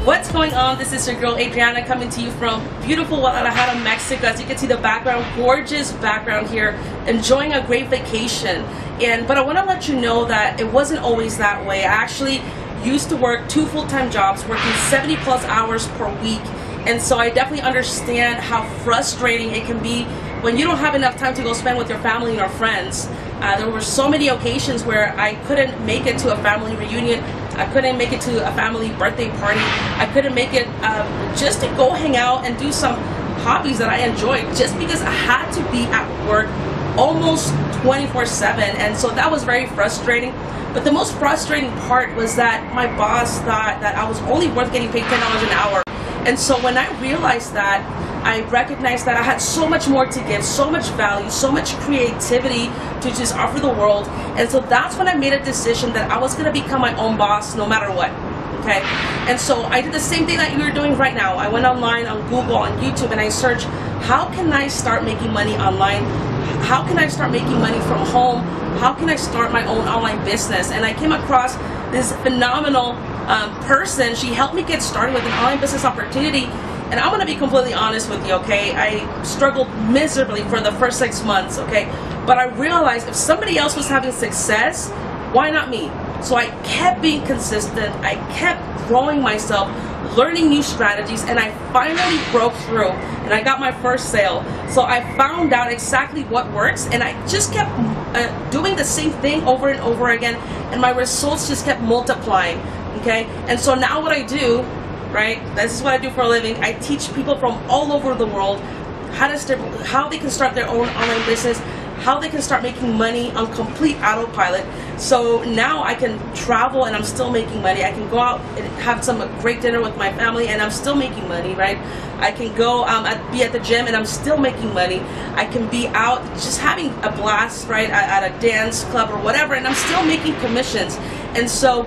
What's going on? This is your girl Adriana coming to you from beautiful Guadalajara, Mexico. As you can see the background, gorgeous background here, enjoying a great vacation. But I want to let you know that it wasn't always that way. I actually used to work 2 full-time jobs, working 70+ hours per week. And so I definitely understand how frustrating it can be when you don't have enough time to go spend with your family and your friends. There were so many occasions where I couldn't make it to a family reunion. I couldn't make it to a family birthday party. I couldn't make it just to go hang out and do some hobbies that I enjoyed, just because I had to be at work almost 24/7. And so that was very frustrating. But the most frustrating part was that my boss thought that I was only worth getting paid $10 an hour. And so when I realized that, I recognized that I had so much more to give, so much value, so much creativity to just offer the world. And so that's when I made a decision that I was going to become my own boss no matter what. Okay? And so I did the same thing that you're doing right now. I went online on Google, on YouTube, and I searched, how can I start making money online? How can I start making money from home? How can I start my own online business? And I came across this phenomenal person. She helped me get started with an online business opportunity. And I'm going to be completely honest with you, okay? I struggled miserably for the first 6 months, okay? But I realized if somebody else was having success, why not me? So I kept being consistent. I kept growing myself, learning new strategies, and I finally broke through and I got my first sale. So I found out exactly what works, and I just kept doing the same thing over and over again, and my results just kept multiplying, okay? And so now what I do, right? This is what I do for a living. I teach people from all over the world how they can start their own online business, how they can start making money on complete autopilot. So now I can travel and I'm still making money. I can go out and have some great dinner with my family and I'm still making money, right? I can go be at the gym and I'm still making money. I can be out just having a blast, right, at a dance club or whatever, and I'm still making commissions. And so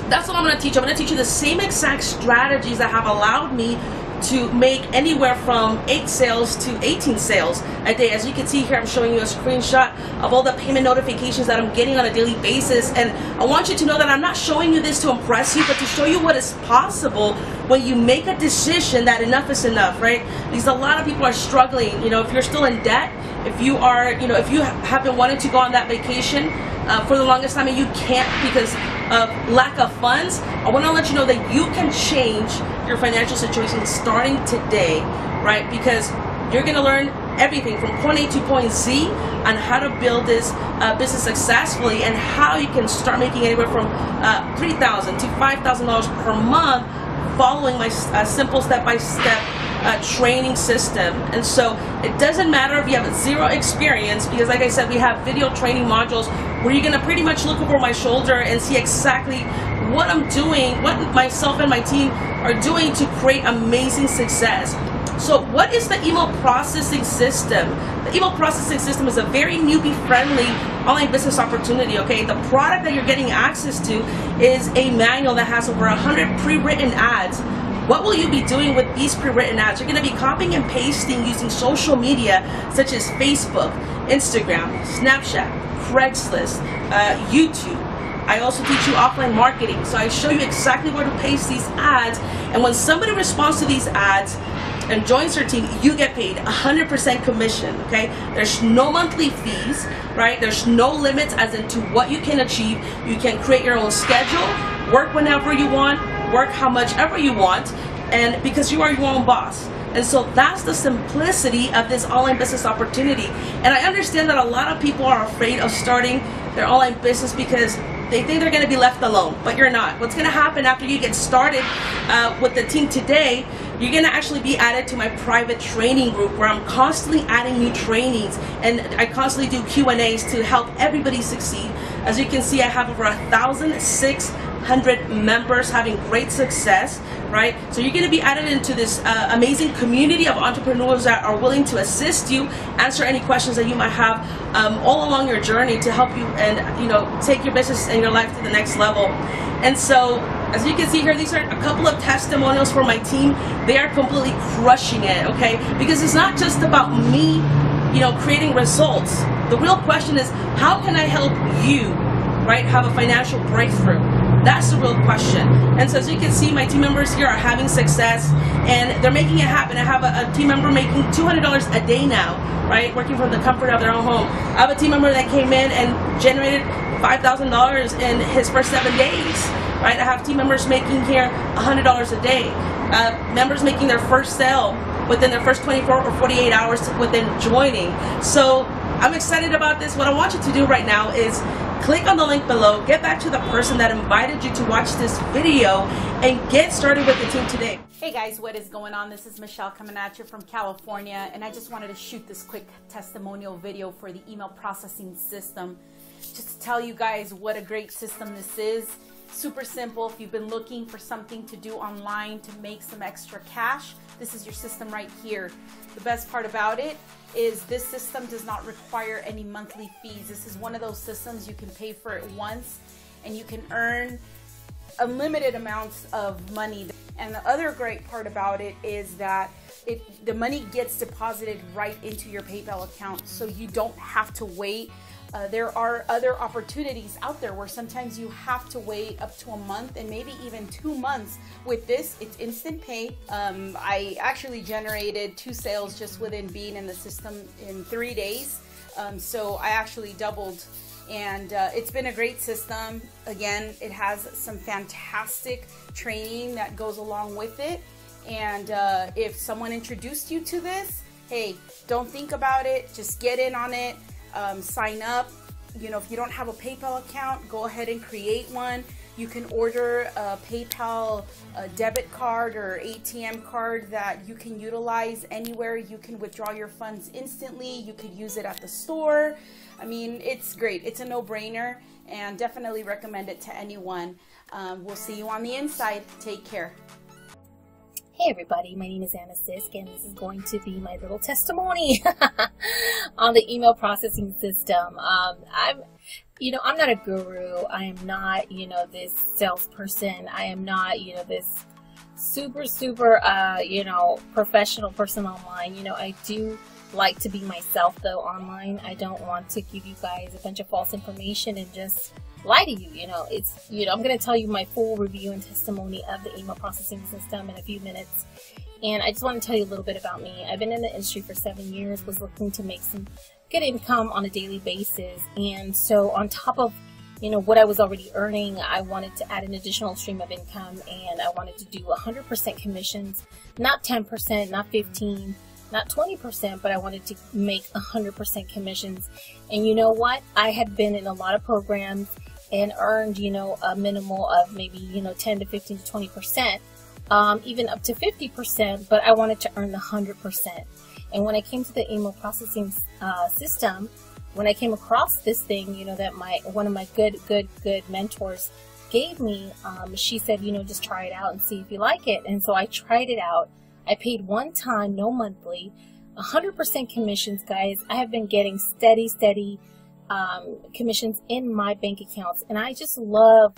that's what I'm going to teach you. I'm going to teach you the same exact strategies that have allowed me to make anywhere from 8 sales to 18 sales a day. As you can see here, I'm showing you a screenshot of all the payment notifications that I'm getting on a daily basis. And I want you to know that I'm not showing you this to impress you, but to show you what is possible when you make a decision that enough is enough, right? Because a lot of people are struggling. You know, if you're still in debt, if you are, you know, if you have been wanting to go on that vacation for the longest time and you can't because of lack of funds, I want to let you know that you can change your financial situation starting today, right? Because you're going to learn everything from point A to point Z on how to build this business successfully and how you can start making anywhere from $3,000 to $5,000 per month following my simple step-by-step training system. And so it doesn't matter if you have 0 experience, because like I said, we have video training modules where you're going to pretty much look over my shoulder and see exactly what I'm doing, what myself and my team are doing to create amazing success. So what is the email processing system? The email processing system is a very newbie-friendly online business opportunity, okay? The product that you're getting access to is a manual that has over 100 pre-written ads. What will you be doing with these pre-written ads? You're going to be copying and pasting using social media such as Facebook, Instagram, Snapchat, Craigslist, YouTube. I also teach you offline marketing. So I show you exactly where to paste these ads. And when somebody responds to these ads and joins your team, you get paid 100% commission, okay? There's no monthly fees, right? There's no limits as into what you can achieve. You can create your own schedule, work whenever you want, work how much ever you want, and because you are your own boss. And so that's the simplicity of this online business opportunity. And I understand that a lot of people are afraid of starting their online business because they think they're going to be left alone, but you're not. What's going to happen after you get started with the team today, you're going to actually be added to my private training group where I'm constantly adding new trainings, and I constantly do Q&As to help everybody succeed. As you can see, I have over 1,600 members having great success, right? So you're going to be added into this amazing community of entrepreneurs that are willing to assist you, answer any questions that you might have all along your journey to help you and, you know, take your business and your life to the next level. And so, as you can see here, these are a couple of testimonials for my team. They are completely crushing it, okay? Because it's not just about me, you know, creating results. The real question is, how can I help you, right, have a financial breakthrough? That's the real question. And so as you can see, my team members here are having success and they're making it happen. I have a team member making $200 a day now, right? Working from the comfort of their own home. I have a team member that came in and generated $5,000 in his first 7 days, right? I have team members making here $100 a day. Members making their first sale within their first 24 or 48 hours within joining. So I'm excited about this. What I want you to do right now is click on the link below, get back to the person that invited you to watch this video, and get started with the team today. Hey guys, what is going on? This is Michelle coming at you from California, and I just wanted to shoot this quick testimonial video for the email processing system, just to tell you guys what a great system this is. Super simple. If you've been looking for something to do online to make some extra cash, this is your system right here. The best part about it is this system does not require any monthly fees. This is one of those systems you can pay for it once and you can earn unlimited amounts of money. And the other great part about it is that the money gets deposited right into your PayPal account, so you don't have to wait. There are other opportunities out there where sometimes you have to wait up to a month and maybe even 2 months. With this, it's instant pay. I actually generated 2 sales just within being in the system in 3 days. So I actually doubled, and it's been a great system. Again, it has some fantastic training that goes along with it. And if someone introduced you to this, hey, don't think about it, just get in on it. Sign up. You know, if you don't have a PayPal account, go ahead and create one. You can order a PayPal debit card or ATM card that you can utilize anywhere. You can withdraw your funds instantly. You could use it at the store. I mean, it's great. It's a no-brainer, and definitely recommend it to anyone. We'll see you on the inside. Take care. Hey everybody, my name is Anna Sisk, and this is going to be my little testimony on the email processing system. I'm not a guru. I am not, this salesperson. I am not, this super, professional person online. I do like to be myself though online. I don't want to give you guys a bunch of false information and just lie to you. I'm going to tell you my full review and testimony of the email processing system in a few minutes. And I just want to tell you a little bit about me. I've been in the industry for 7 years, was looking to make some good income on a daily basis. And so on top of, what I was already earning, I wanted to add an additional stream of income, and I wanted to do 100% commissions, not 10%, not 15%, not 20%, but I wanted to make 100% commissions. And you know what? I had been in a lot of programs and earned, a minimal of maybe, 10 to 15 to 20%, even up to 50%, but I wanted to earn the 100%. And when I came to the email processing system, when I came across this thing, that one of my good mentors gave me, she said, just try it out and see if you like it. And so I tried it out. I paid one time, no monthly, 100% commissions, guys. I have been getting steady commissions in my bank accounts, and I just love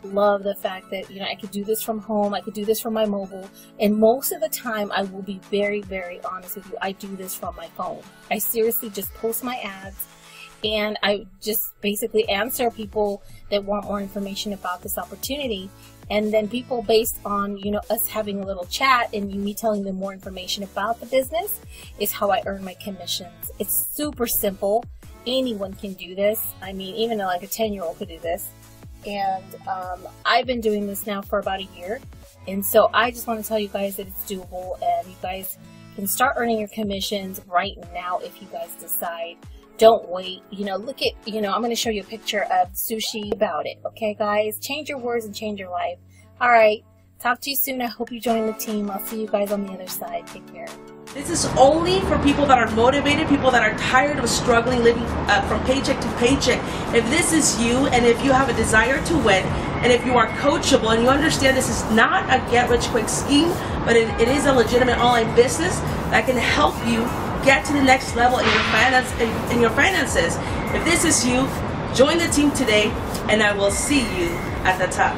the fact that I could do this from home, I could do this from my mobile, and most of the time, I will be very, very honest with you, I do this from my phone. I seriously just post my ads, and I just basically answer people that want more information about this opportunity. And then people, based on, us having a little chat and me telling them more information about the business, is how I earn my commissions. It's super simple. Anyone can do this. I mean, even like a 10-year-old could do this. And I've been doing this now for about a year. And so I just want to tell you guys that it's doable, and you guys can start earning your commissions right now if you guys decide. Don't wait. Look at, I'm going to show you a picture of sushi about it. Okay, guys? Change your words and change your life. All right. Talk to you soon. I hope you join the team. I'll see you guys on the other side. Take care. This is only for people that are motivated, people that are tired of struggling, living from paycheck to paycheck. If this is you, and if you have a desire to win, and if you are coachable, and you understand this is not a get-rich-quick scheme, but it is a legitimate online business that can help you get to the next level in your finances. If this is you, join the team today, and I will see you at the top.